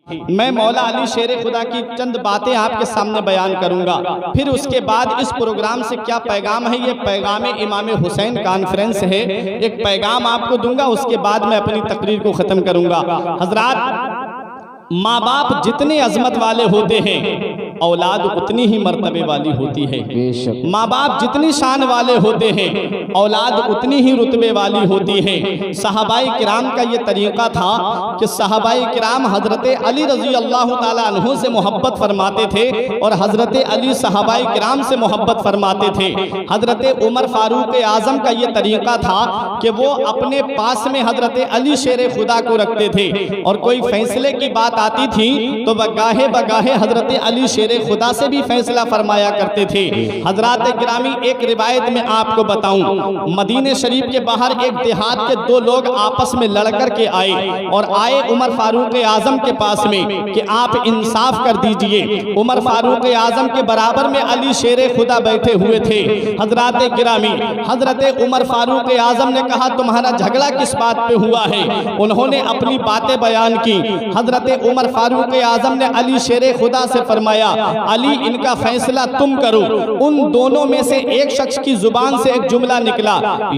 मैं मौला अली शेर खुदा की चंद बातें आपके सामने बयान करूंगा। फिर उसके बाद इस प्रोग्राम से क्या पैगाम है, ये पैगाम इमाम हुसैन कॉन्फ्रेंस है, एक पैगाम आपको दूंगा। उसके बाद मैं अपनी तकरीर को ख़त्म करूंगा। हजरात, माँ बाप जितने अजमत वाले होते हैं, औलाद उतनी ही मर्तबे वाली होती है। माँ बाप जितनी शान वाले होते हैं, औलाद उतनी ही रुतबे वाली होती है। सहाबाई किराम का ये तरीक़ा था कि सहाबाई किराम हज़रत अली रज़ी अल्लाह ताला अन्हु से मोहब्बत फरमाते थे और हज़रत अली सहाबाई किराम से मोहब्बत फरमाते थे। हज़रत उमर फ़ारूक आज़म का ये तरीक़ा था कि वो अपने पास में हज़रत अली शेर खुदा को रखते थे और कोई फैसले की बात आती थी तो बगाहे बगाहे हज़रत अली शेर खुदा से भी फैसला फरमाया करते थे। हजरात गिरामी, एक रिवायत में आपको बताऊं, मदीने शरीफ के बाहर एक देहात के दो लोग आपस में लड़कर के आए और आए उमर फारूक आजम के पास में कि आप इंसाफ कर दीजिए। उमर फारूक आजम के बराबर में अली शेर खुदा बैठे हुए थे। हजरात गिरामी, हजरत उमर फारूक आजम ने कहा, तुम्हारा झगड़ा किस बात पे हुआ है? उन्होंने अपनी बातें बयान की। हजरत उमर फारूक आजम ने अली शेर खुदा से फरमाया, अली, इनका फैसला तुम करो। उन दोनों में से एक शख्स की जुबान से एक जुमला निकला,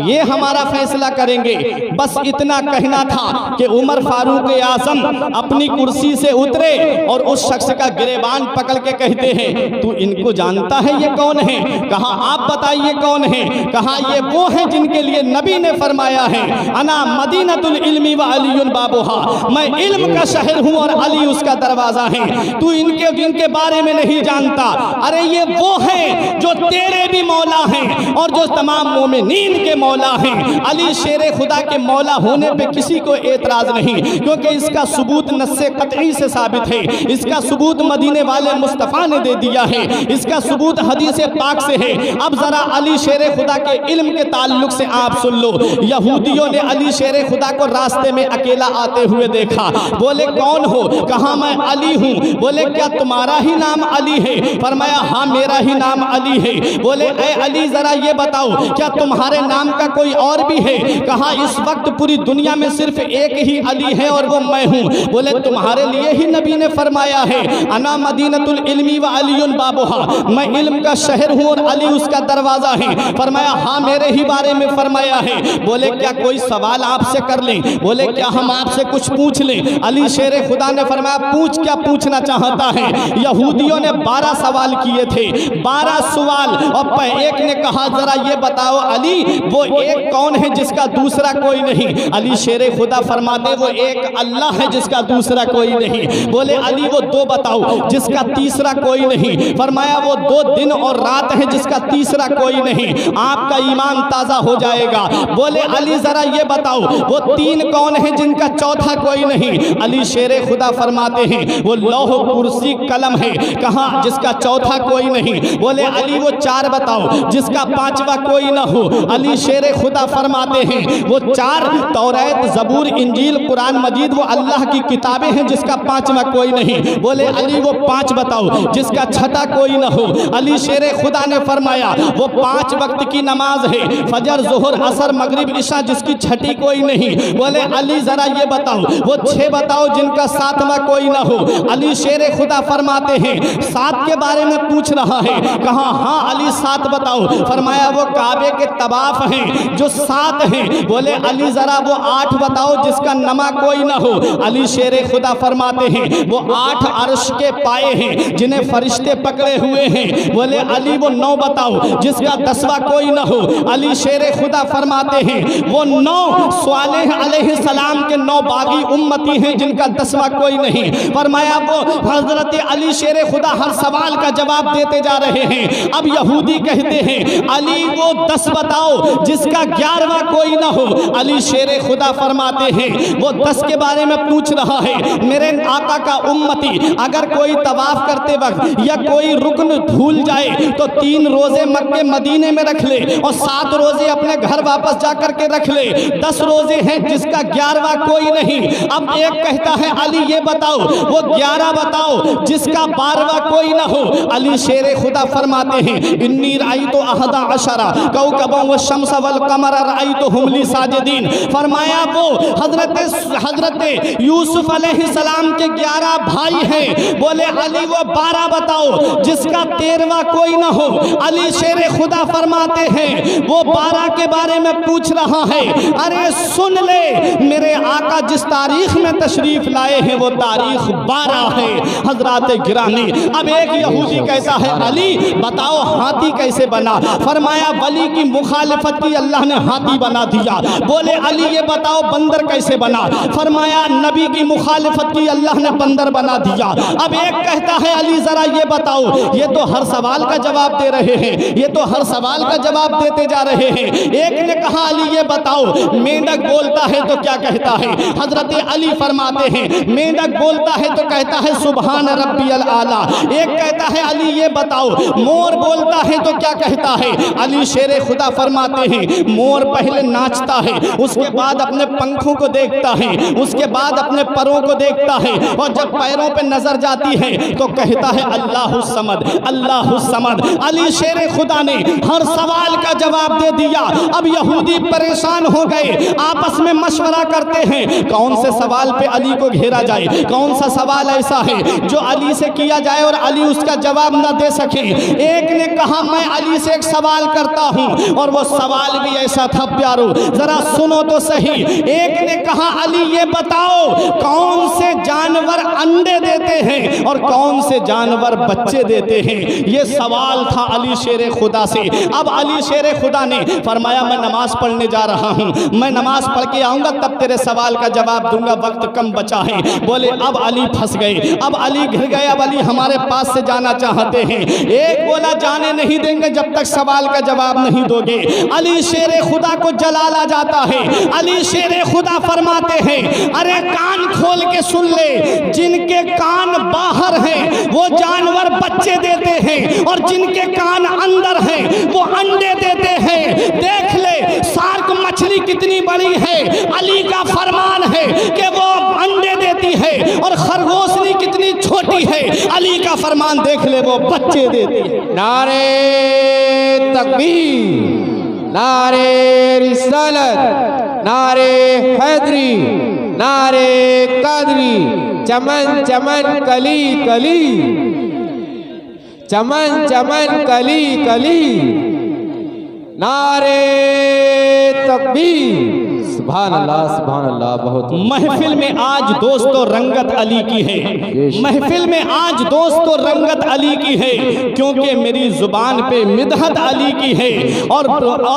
ये हमारा फैसला करेंगे। बस इतना कहना था कि उमर फारूक आजम अपनी कुर्सी से उतरे और उस शख्स का गिरेबान पकड़ के कहते हैं, तू इनको जानता है, ये कौन है? कहा, आप बताइए कौन है? कहा, ये वो हैं जिनके लिए नबी ने फरमाया है, अना मदीनतुल इल्मी व अलीयुन बाबुहा, मैं इल्म का शहर हूँ और अली उसका दरवाजा है। तू इनके जिनके बारे में नहीं जानता, अरे ये वो हैं जो तेरे भी मौला हैं और जो तमाम मोमिनीन के मौला हैं। अली शेर खुदा के मौला होने पे किसी को एतराज नहीं, क्योंकि इसका सबूत नस्से कतई से साबित है। इसका सबूत मदीने वाले मुस्तफ़ा ने दे दिया है, इसका सबूत हदीस पाक से है। अब जरा अली शेर खुदा के इल्म के ताल्लुक से आप सुन लो। यहूदियों ने अली शेर खुदा को रास्ते में अकेला आते हुए देखा। बोले, कौन हो? कहा, मैं अली हूँ। बोले, क्या तुम्हारा ही नाम अली है? फरमाया, हाँ, मेरा ही नाम अली है। बोले, ए अली, जरा ये बताओ, क्या तुम्हारे नाम का कोई और भी है? कहा, इस वक्त पूरी दुनिया में सिर्फ एक ही अली है और वो मैं हूँ। बोले, तुम्हारे लिए ही नबी ने फरमाया है, अना मदीनतुल इल्मी व अलीयुन बाबुहा, मैं इल्म का शहर हूँ और अली उसका दरवाजा है। फरमाया, हाँ, मेरे ही बारे में फरमाया है। बोले, क्या कोई सवाल आपसे कर लें? बोले, क्या हम आपसे कुछ पूछ लें? अली शेर खुदा ने फरमाया, पूछ, क्या पूछना चाहता है? यहूदियों ने 12 सवाल किए थे, 12 सवाल। और एक ने कहा, जरा ये बताओ अली, वो एक कौन है जिसका दूसरा कोई नहीं? अली शेर खुदा फरमाते, वो एक अल्लाह है जिसका दूसरा कोई नहीं। बोले, अली, वो 2 बताओ जिसका तीसरा कोई नहीं। फरमाया, वो 2 दिन और रात है जिसका तीसरा कोई नहीं। आपका ईमान ताज़ा हो जाएगा। बोले, अली, जरा ये बताओ, वो 3 कौन है जिनका चौथा कोई नहीं? अली शेर खुदा फरमाते हैं, वो लौह कुर्सी कलम है। कहा, जिसका चौथा कोई नहीं। बोले, अली, वो 4 बताओ जिसका 5वां कोई ना हो। अली शेर खुदा फरमाते हैं, वो 4 तौरात, ज़बूर, इंजील, कुरान मजीद, वो अल्लाह की किताबें हैं जिसका 5वां कोई नहीं। बोले, अली, वो 5 बताओ जिसका 6था कोई ना हो। अली शेर खुदा ने फरमाया, वो 5 वक्त की नमाज है, फजर, जोहर, असर, मगरिब, इशा, जिसकी 6ठी कोई नहीं। बोले, अली, जरा ये बताओ, वो 6 बताओ जिनका 7वां कोई ना हो। अली शेर खुदा फरमाते हैं, 7 के बारे में पूछ रहा है। कहा, हाँ अली, 7 बताओ। फरमाया, वो काबे के तवाफ हैं जो 7 हैं। बोले, अली, जरा वो 8 बताओ जिसका नमा कोई ना हो। अली शेर खुदा फरमाते हैं, वो 8 अर्श के पाए हैं जिन्हें फरिश्ते पकड़े हुए हैं। बोले, अली, वो 9 बताओ जिसका 10वां कोई ना हो। अली शेर खुदा फरमाते हैं, वो 9 स्वालेह अलैहिस्सलाम के 9 बागी उम्मती हैं जिनका 10वां कोई नहीं। फरमाया, वो हजरत अली शेर खुदा हर सवाल का जवाब देते जा रहे हैं। अब यहूदी कहते हैं, अली, वो 10 बताओ जिसका 11वां कोई ना हो। अली शेर खुदा फरमाते हैं, वो 10 के बारे में पूछ रहा है। मेरे आका का उम्मती अगर कोई तवाफ करते वक्त या कोई रुकन भूल जाए तो 3 रोजे मक्के मदीने में रख ले और 7 रोजे अपने घर वापस जाकर के रख ले। 10 रोजे हैं जिसका 11वां कोई नहीं। अब एक कहता है, अली, ये बताओ, वो 11 बताओ जिसका 12 बारवा कोई ना हो। अली शेर खुदा फरमाते हैं इन्नी राई तो अहदा अशरा कौकबों व शम्स वल कमर राई तो हुमली साजिदीन। फरमाया वो हजरत यूसुफ अलैहिस्सलाम के 11 भाई हैं, बोले अली वो 12 बताओ जिसका 13वां कोई ना हो। अली शेर खुदा फरमाते हैं वो 12 के बारे में पूछ रहा है, अरे सुन ले मेरे आका जिस तारीख में तशरीफ लाए हैं वो तारीख 12 है हजरात गिरानी। अब एक यहूदी कहता है अली बताओ हाथी कैसे बना। फरमाया वली की मुखालिफत की अल्लाह ने हाथी बना दिया। बोले अली ये बताओ बंदर कैसे बना। फरमाया नबी की मुखालिफत की अल्लाह ने बंदर बना दिया। अब एक कहता है अली जरा ये बताओ, ये तो हर सवाल का जवाब दे रहे हैं, ये तो हर सवाल का जवाब देते जा रहे हैं। एक ने कहा अली ये बताओ मेंढक बोलता है तो क्या कहता है। हजरत अली फरमाते हैं मेंढक बोलता है तो कहता है सुभान रब्बियल आला। एक कहता है अली ये बताओ मोर बोलता है तो क्या कहता है। अली शेर खुदा फरमाते हैं मोर पहले नाचता है, उसके बाद अपने पंखों को देखता है, उसके बाद अपने परों को देखता है, और जब पैरों पे नजर जाती है तो कहता है अल्लाहु समद अल्लाहु समद। अली शेर खुदा ने हर सवाल का जवाब दे दिया। अब यहूदी परेशान हो गए, आपस में मशवरा करते हैं कौन से सवाल पे अली को घेरा जाए, कौन सा सवाल ऐसा है जो अली से किया जाए और अली उसका जवाब ना दे सके। एक ने कहा मैं अली से एक सवाल करता हूं, और वो सवाल भी ऐसा था प्यारो जरा सुनो तो सही। एक ने कहा अली ये बताओ कौन से जानवर अंडे देते हैं और कौन से जानवर बच्चे देते हैं। ये सवाल था अली शेर खुदा से। अब अली शेर खुदा ने फरमाया मैं नमाज पढ़ने जा रहा हूं, मैं नमाज पढ़ के आऊंगा तब तेरे सवाल का जवाब दूंगा, वक्त कम बचा है। बोले अब अली फंस गए, अब अली घिर गए, अब अली हमारे पास से जाना चाहते हैं। एक बोला जाने नहीं देंगे जब तक सवाल का जवाब नहीं दोगे। अली शेर खुदा को जलाल आ जाता है। अली शेर खुदा फरमाते हैं अरे कान खोल के सुन ले, जिनके कान बाहर हैं वो जानवर बच्चे देते हैं और जिनके कान अंदर हैं वो अंडे देते हैं। देख ले शार्क मछली कितनी बड़ी है, अली का फरमान है कि वो अंडे देती है, और खरगोशनी कितनी छोटी है, अली का फरमान देख ले वो बच्चे देती है। नारे तकबीर, नारे रिसालत, नारे हैदरी, नारे कादरी, चमन चमन कली कली, चमन चमन कली कली, नारे तकबीर। सुभान अल्लाह सुभान अल्लाह। बहुत महफिल में आज दोस्तों रंगत अली की है, महफिल में आज दोस्तों रंगत अली की है, क्योंकि मेरी जुबान पे मिदहत अली की है, और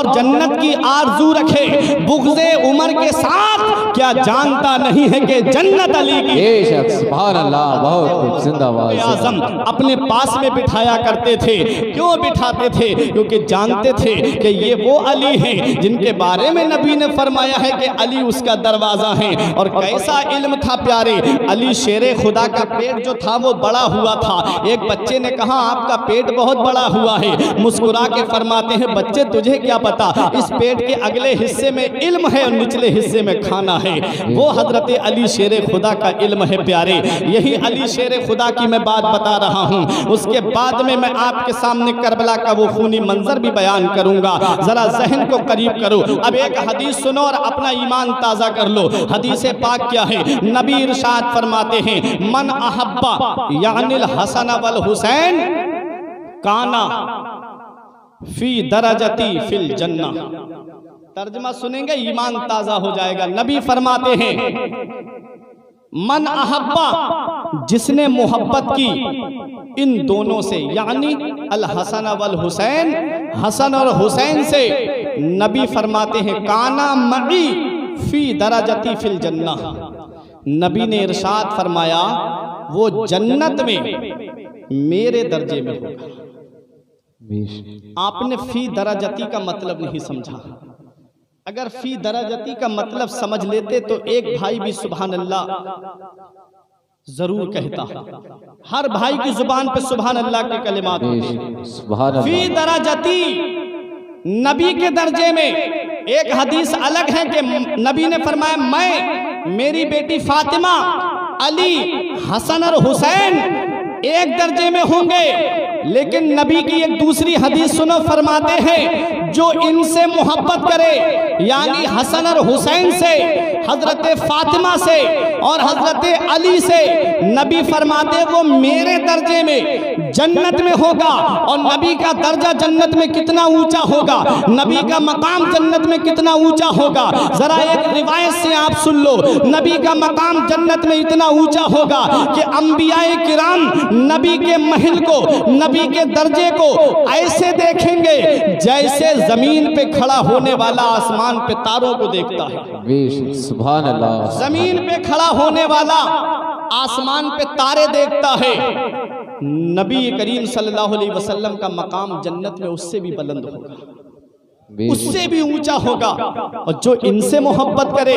जन्नत की आरजू रखे बुग़्ज़े उमर के साथ क्या जानता नहीं है कि जन्नत अली की है। सुभान अल्लाह। बहुत जिंदाबाद। आज़म अपने पास में बिठाया करते थे। क्यों बिठाते थे? क्योंकि जानते थे कि ये वो अली हैं जिनके बारे में नबी ने फरमाया है कि अली उसका दरवाज़ा है। और कैसा इल्म था प्यारे, अली शेर खुदा का पेट जो था वो बड़ा हुआ था। एक बच्चे ने कहा आपका पेट बहुत बड़ा हुआ है, मुस्कुरा के फरमाते हैं बच्चे तुझे क्या पता, इस पेट के अगले हिस्से में इल्म है और निचले हिस्से में खाना है। वो हजरत अली शेर खुदा का इल्म है प्यारे। यही अली शेर खुदा की मैं बात बता रहा हूँ। उसके बाद में मैं आपके सामने करबला का वो खूनी मंजर भी बयान करूंगा, जरा जहन को करीब करो। अब एक हदीस सुनो और अपना ईमान ताज़ा कर लो। हदीस पाक क्या है? नबी इरशाद फरमाते हैं मन अहब्बा यानिल हसन वल हुसैन काना फी दरजती फिल जन्ना। तर्जमा सुनेंगे ईमान ताज़ा हो जाएगा। नबी फरमाते हैं मन अहब्बा जिसने मोहब्बत की इन दोनों से, यानी अल हसन वल हुसैन, हसन और हुसैन से, नबी फरमाते हैं काना मई फी दरजती फिल जन्ना। नबी ने इरशाद फरमाया वो जन्नत में मेरे दर्जे में होगा। आपने फी दरजती का मतलब नहीं समझा। अगर फी दरजती का मतलब समझ लेते तो एक भाई भी सुभान अल्लाह जरूर कहता। हर भाई की जुबान पे सुभान अल्लाह के कलिमात होते। फी दरजती नबी के दर्जे में। एक हदीस अलग है कि नबी ने फरमाया मैं, मेरी बेटी फातिमा, अली, हसन और हुसैन एक दर्जे में होंगे। लेकिन नबी की एक दूसरी हदीस सुनो, फरमाते हैं जो इनसे मोहब्बत करे, यानी हसन और हुसैन से, हजरत फातिमा से और हजरत अली से, नबी फरमाते वो मेरे दर्जे में जन्नत में होगा। और नबी का दर्जा जन्नत में कितना ऊंचा होगा, नबी का मकाम जन्नत में कितना ऊंचा होगा, जरा एक रिवायत से आप सुन लो। नबी का मकाम जन्नत में इतना ऊंचा होगा कि अंबियाए किराम नबी के महल को, नबी के दर्जे को ऐसे देखेंगे जैसे जमीन पे खड़ा होने वाला आसमान पे तारों को देखता है। सुभान अल्लाह। जमीन पे खड़ा होने वाला आसमान पे तारे देखता है। नबी करीम सल्लल्लाहु अलैहि वसल्लम का मकाम जन्नत में उससे भी बुलंद होगा, उससे भी ऊंचा होगा। और जो इनसे मोहब्बत करे,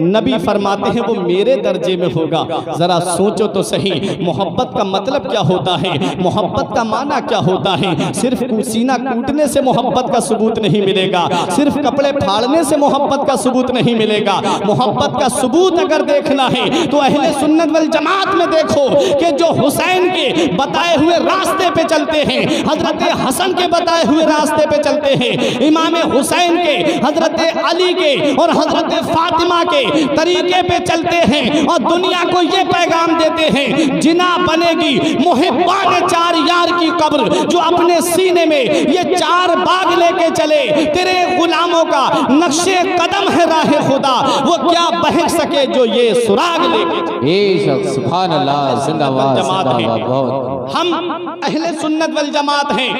नबी फरमाते हैं वो मेरे दर्जे में होगा। जरा सोचो तो सही, मोहब्बत का मतलब क्या होता है, मोहब्बत का माना क्या होता है। सिर्फ सीना कूटने से मोहब्बत का सबूत नहीं मिलेगा, सिर्फ कपड़े फाड़ने से मोहब्बत का सबूत नहीं मिलेगा। मोहब्बत का सबूत अगर देखना है तो अहले सुन्नत वल जमात में देखो कि जो हुसैन के बताए हुए रास्ते पे चलते हैं, हजरत हसन के बताए हुए रास्ते पे चलते हैं, इमाम हुसैन के, हजरत अली के और हजरत फातिमा के तरीके पे चलते हैं और दुनिया को ये पैगाम देते हैं, जिना बनेगी मुहिब्बान चार यार की कब्र, जो अपने सीने में ये चार बाग लेके चले। तेरे गुलामों का नक्शे कदम है राह खुदा, वो क्या बहक सके जो ये सुराग लेके। सुभान अल्लाह, जिंदाबाद जिंदाबाद। हम अहले सुन्नत वल जमात हैं।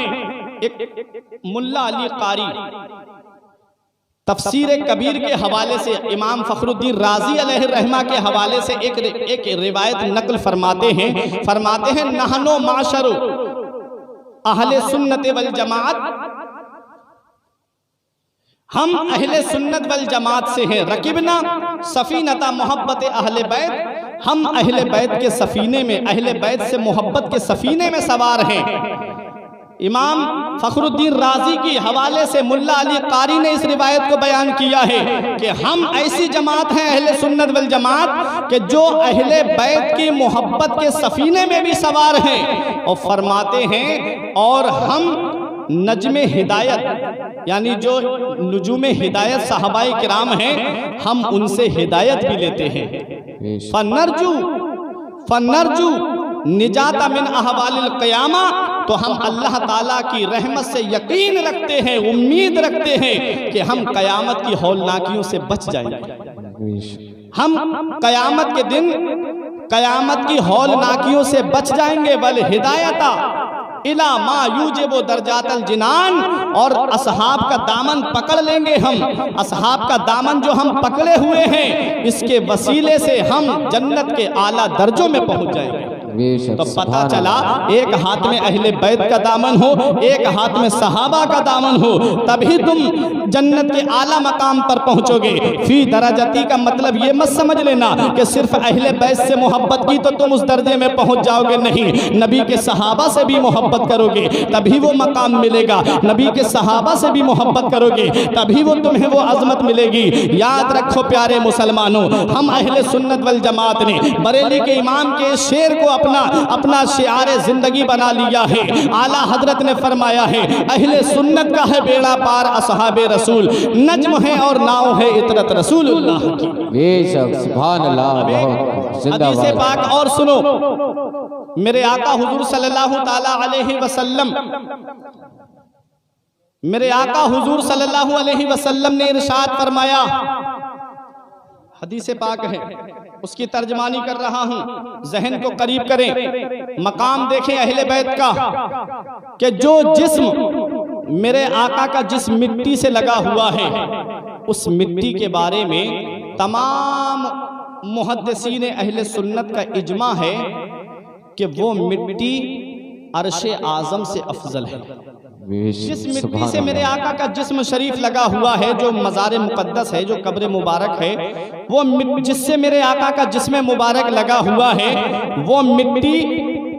एक मुल्ला अली कारी तफसीर कबीर के हवाले से, इमाम फखरुद्दीन राजी अलैहि रहमा के हवाले से एक रिवायत नकल फरमाते हैं नहनो माशरु अहले सुन्नत वल जमात, हम अहले सुन्नत वल जमात से हैं। रकीबना सफीनता मोहब्बत अहले बैत, हम अहले बैत के सफीने में, अहले बैत से मोहब्बत के सफीने में सवार हैं। इमाम फखरुद्दीन राजी की हवाले से मुल्ला अली कारी ने इस रिवायत को बयान किया है कि हम ऐसी जमात हैं अहले सुन्नत वल जमात कि जो अहले बैत की मोहब्बत के सफीने में भी सवार हैं। और फरमाते हैं और हम नजमे हिदायत, यानी जो नुजूमे हिदायत सहाबाए किराम हैं, हम उनसे हिदायत भी लेते हैं। फनरजू निजाता मिन अहवालिल क़यामा, तो हम अल्लाह ताला की रहमत से यकीन रखते हैं, उम्मीद रखते हैं कि हम क़यामत की हौलनाकियों से बच जाएंगे। हम क़यामत के दिन क़यामत की हौलनाकियों से बच जाएंगे। वल हिदायता इला मा यूजिबु दर्जातल जिनान, और असहाब का दामन पकड़ लेंगे हम। असहाब का दामन जो हम पकड़े हुए हैं, इसके वसीले से हम जन्नत के आला दर्जों में पहुंच जाएंगे। तो पता चला एक हाथ में अहले बैत का दामन हो, एक हाथ में सहाबा का दामन हो, तभी तुम जन्नत के आला मकाम पर पहुंचोगे। फी दराजती का मतलब ये मत समझ लेना कि सिर्फ अहले बैत से मोहब्बत की तो तुम उस दर्जे में पहुंच जाओगे, नहीं। नबी के सहाबा से भी मोहब्बत करोगे तभी वो मकाम मिलेगा, नबी के सहाबा से भी मोहब्बत करोगे तभी वो तुम्हें वो अजमत मिलेगी। याद रखो प्यारे मुसलमानों, हम अहले सुन्नत वल जमात ने बरेली के इमाम के शेर को अपना शिआरे जिंदगी बना लिया है। आला हजरत ने फरमाया है, अहले सुन्नत का है बेड़ा पार असहाबे रसूल, नज्म है और नाव है इतरत रसूलुल्लाह की। बेशक सुभान अल्लाह, हदीस पाक और सुनो, मेरे आका हुजूर सल्लल्लाहु ताला अलैहि वसल्लम, मेरे आका हुजूर सल्लल्लाहु अलैहि वसल्लम ने इरशाद फरमाया, हदीस पाक है, उसकी तर्जमानी कर रहा हूं, जहन को करीब करें, मकाम देखें अहले बैत का, कि जो जिस्म मेरे आका का जिस मिट्टी से लगा हुआ है, उस मिट्टी के बारे में तमाम मुहद्दिसीन अहले सुन्नत का इजमा है कि वो मिट्टी अर्शे आज़म से अफजल है। जिस मिट्टी से मेरे आका का जिस्म शरीफ लगा हुआ है, जो मज़ार मुक़द्दस है, जो कब्र मुबारक है, वो जिससे मेरे आका का जिस्म मुबारक लगा हुआ है, वो मिट्टी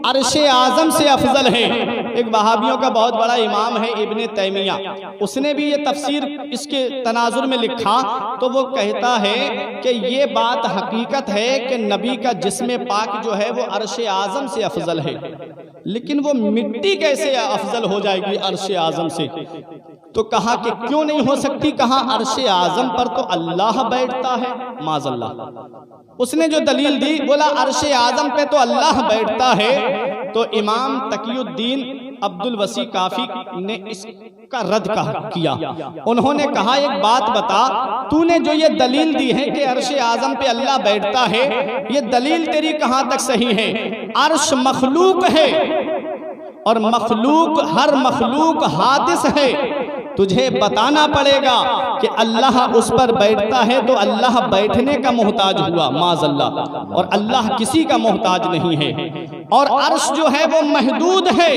अर्शे आज़म से अफजल है। एक वहाबियों का बहुत बड़ा इमाम है इब्ने तैमिया, उसने भी ये तफसीर इसके तनाजुर में लिखा तो वो कहता है कि ये बात हकीकत है कि नबी का जिस्म पाक जो है वो अर्श आज़म से अफजल है, लेकिन वो मिट्टी कैसे अफजल हो जाएगी अर्श आज़म से? तो कहा कि क्यों नहीं हो सकती, कहा अर्श आज़म पर तो अल्लाह बैठता है, माज़अल्लाह। उसने जो दलील दी बोला अर्श आज़म पे तो अल्लाह बैठता है। तो इमाम तकीउद्दीन अब्दुल वसी काफी ने इसका रद्द किया। उन्होंने कहा एक बात बता, तूने जो ये दलील दी है कि अर्श आज़म पे अल्लाह बैठता है, ये दलील तेरी कहाँ तक सही है? अर्श मखलूक है और मखलूक हर मखलूक हादिस है, तुझे बताना पड़ेगा कि अल्लाह उस पर बैठता है तो अल्लाह बैठने का मोहताज हुआ, माज़अल्लाह, और अल्लाह किसी का मोहताज नहीं है। और अर्श जो है वो महदूद है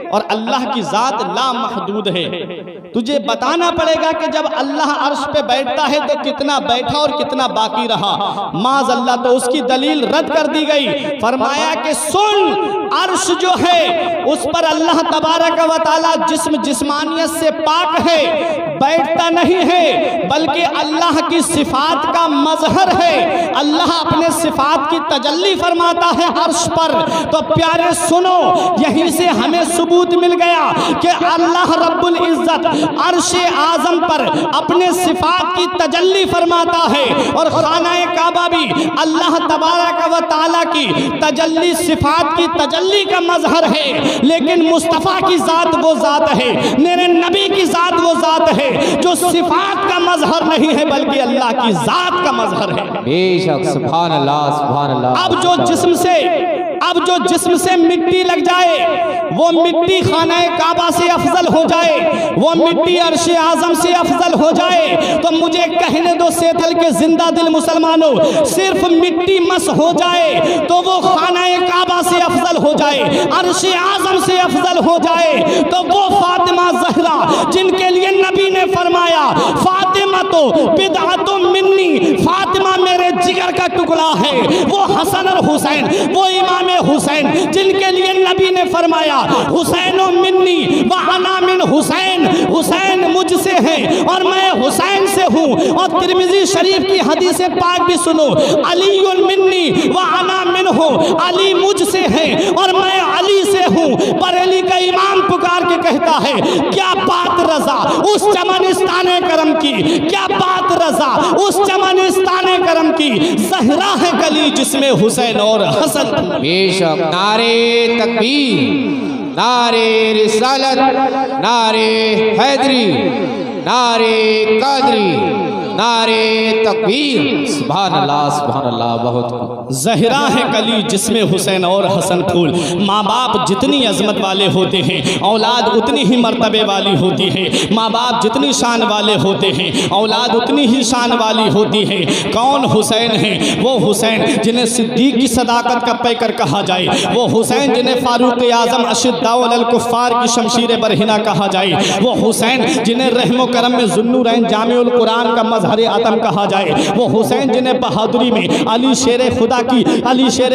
और अल्लाह की ज़ात लामहदूद है। तुझे बताना पड़ेगा कि जब अल्लाह अर्श पे बैठता है तो कितना बैठा और कितना बाकी रहा, माज़अल्लाह। तो उसकी दलील रद्द कर दी गई। फरमाया कि सुन, अर्श जो है उस पर अल्लाह तबारक व तआला जिस्मानियत से पाक है, बैठता नहीं है, बल्कि अल्लाह की सिफात का मजहर है। अल्लाह अपने सिफात की तजल्ली फरमाता है अर्श पर। तो प्यारे सुनो, यहीं से हमें सबूत मिल गया कि अल्लाह रब्बुल इज्जत अर्श आज़म पर अपने सिफात की तजल्ली फरमाता है। और खानाए काबा भी अल्लाह तबारक व तआला की तजल्ली सिफात की तजल्ली का मजहर है। लेकिन मुस्तफ़ा की ज़ात वो ज़ात है, मेरे नबी की ज़ात वो ज़ात है जो सिफात का मजहर नहीं है बल्कि अल्लाह की ज़ात का मजहर है। बेशक, सुभान अल्लाह, सुभान अल्लाह। अब जो जिस्म से मिट्टी लग जाए, वो मिट्टी खानाए काबा से अफजल हो जाए, वो मिट्टी अर्श आज़म से अफजल हो जाए, तो मुझे कहने दो सेथल के जिंदा दिल मुसलमानों, सिर्फ मिट्टी मस हो जाए तो वो खानाए काबा से अफजल हो जाए, अर्श आज़म से अफजल हो जाए। तो वो फातिमा ज़हरा जिनके लिए नबी ने फरमाया फातिमा तो बिदअतुम मिन्नी, फातिमा मेरे जिगर का टुकड़ा है, वो हसन और हुसैन, वो इमाम हुसैन जिनके लिए नबी ने फरमाया हुसैन मिन्नी व अना मिन हुसैन, हुसैन मुझसे है और मैं हुसैन से हूँ। और तिरमिज़ी शरीफ की हदीस पाक भी सुनो, अली मिन्नी व अना मिनहु, अली मुझसे है और मैं अली से हूँ। बरेली का इमाम पुकार के कहता है क्या बात रजा उस चमनिस्ताने करम की, क्या बात रजा उस चमनिस्ताने करम की, ज़हरा है कली जिसमें हुसैन और हसन। बेशक, नारे तकबीर, नारे रिसालत, नारे हैदरी, नारे कादरी, नारे तकबीर, सुभान अल्लाह, सुभान अल्लाह। बहुत ज़हरा है कली जिसमें हुसैन और हसन फूल। माँ बाप जितनी अजमत वाले होते हैं औलाद उतनी ही मर्तबे वाली होती है। माँ बाप जितनी शान वाले होते हैं औलाद उतनी ही शान वाली होती है। कौन हुसैन है? वो हुसैन जिन्हें सिद्दीक की सदाकत का पैकर कहा जाए, वो हुसैन जिन्हें फारूक आज़म अशिद्दाउ अलल कुफ़ार की शमशीर बरहिना कहा जाए, वो हुसैन जिन्हें रहमो करम में ज़ुन्नुरैन जामिउल कुरान का मजहर आदम कहा जाए, वो हुसैन जिन्हें बहादुरी में अली शेर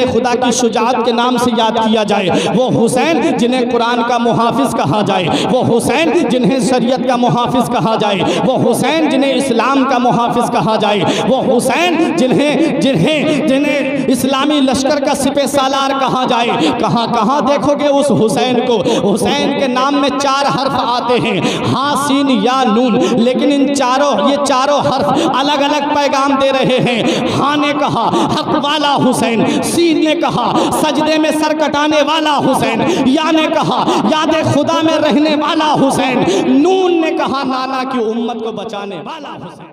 खुदा की शुजाअत के नाम से याद किया जाए, वो हुसैन जिन्हें कुरान का मुहाफिज कहा जाए, वो हुसैन जिन्हें शरीयत का मुहाफिज कहा जाए, वो हुसैन जिन्हें इस्लाम का मुहाफिज कहा जाए, वो हुसैन जिन्हें इस्लामी लश्कर का सिपह सालार कहा जाए। कहाँ कहाँ देखोगे उस हुसैन को। हुसैन के नाम में 4 हर्फ आते हैं, हाँ सीन या नून, लेकिन इन ये चारों हर्फ अलग अलग पैगाम दे रहे हैं। हाँ ने कहा हक वाला हुसैन, सीन ने कहा सजदे में सर कटाने वाला हुसैन, या ने कहा याद खुदा में रहने वाला हुसैन, नून ने कहा नाना की उम्मत को बचाने वाला हुसैन।